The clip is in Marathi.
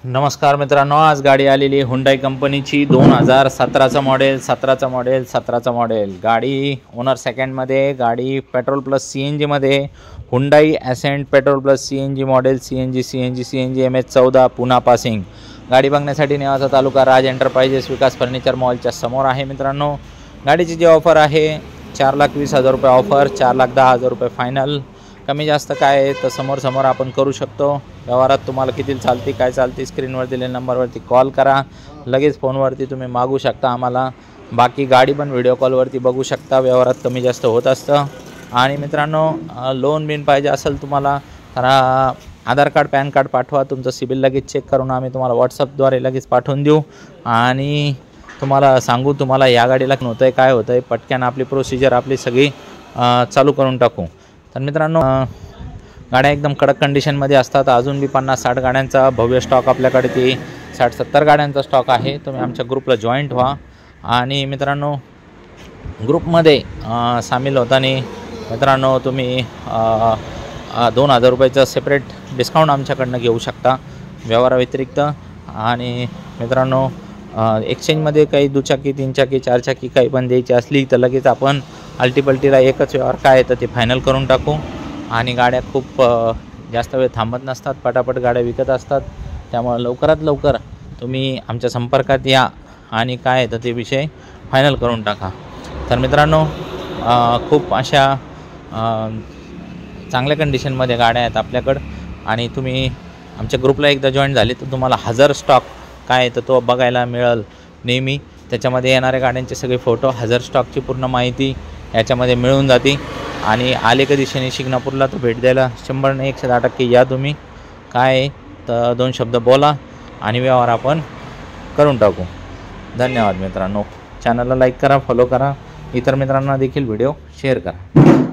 नमस्कार मित्रांनो, आज गाडी आलेली हुंडाई कंपनीची 2017चा मॉडेल 17चा मॉडेल गाडी ओनर सेकंडमध्ये, गाडी पेट्रोल प्लस CNG मध्ये, Hyundai Accent petrol plus CNG model, CNG MS14 Pune passing. गाडी बघण्यासाठी नेवासा तालुका राज एंटरप्राइजेस विकास फर्निचर मॉलच्या समोर आहे। मित्रांनो, गाडीची जी ऑफर आहे 4,20,000 रुपये ऑफर, 4,10,000 रुपये फायनल। कमी जास्त काय आहे तर समोर आपण करू शकतो। व्यवहारात तुम्हाला किती चालती काय चालती स्क्रीनवर दिलेल्या नंबरवरती कॉल करा, लगेच फोनवरती तुम्ही मागू शकता आम्हाला। बाकी गाडी पण व्हिडिओ कॉलवरती बघू शकता, व्यवहारात कमी जास्त होत असतं। आणि मित्रांनो, लोन बिन पाहिजे असेल तुम्हाला तर आधार कार्ड पॅन कार्ड पाठवा, तुमचं सिबिल लगेच चेक करून आम्ही तुम्हाला व्हॉट्सअपद्वारे लगेच पाठवून देऊ आणि तुम्हाला सांगू तुम्हाला या गाडीला होतं आहे काय होतं आहे, पटकन आपली प्रोसिजर आपली सगळी चालू करून टाकू। तर मित्रांनो, गाड्या एकदम कडक कंडिशनमध्ये असतात। अजून बी 50-60 गाड्यांचा भव्य स्टॉक आपल्याकडे, ती 60-70 गाड्यांचा स्टॉक आहे। तुम्ही आमच्या ग्रुपला जॉईंट व्हा आणि मित्रांनो, ग्रुपमध्ये सामील होताना मित्रांनो तुम्ही 2,000 रुपयाचं सेपरेट डिस्काउंट आमच्याकडनं घेऊ शकता व्यवहाराव्यतिरिक्त। आणि मित्रांनो, एक्सचेंजमध्ये काही दुचाकी 3 चाकी 4 चाकी काही पण द्यायची असली तर लगेच आपण अल्टीपल्टीला एकच व्यवहार काय तर ते फायनल करून टाकू। आणि गाड्या खूप जास्त वेळ थांबत नसतात, पटापट गाड्या विकत असतात। त्यामुळे लवकरात लवकर तुम्ही आमच्या संपर्कात या आणि काय तर ते विषय फायनल करून टाका। तर मित्रांनो, खूप अशा चांगल्या कंडिशनमध्ये गाड्या आहेत आपल्याकडं आणि तुम्ही आमच्या ग्रुपला एकदा जॉईन झाले तर तुम्हाला 1000 स्टॉक काय तर तो बघायला मिळेल नेहमी। त्याच्यामध्ये येणाऱ्या गाड्यांचे सगळे फोटो, 1000 स्टॉकची पूर्ण माहिती याच्यामध्ये मिळून जाते। आणि आले कधी शनी शिंगणापूरला तर भेट द्यायला 100 नाही 110% या तुम्ही, काय तर 2 शब्द बोला आणि व्यवहार आपण करून टाकू। धन्यवाद मित्रांनो, चॅनलला लाईक करा, फॉलो करा, इतर मित्रांना देखील व्हिडिओ शेअर करा।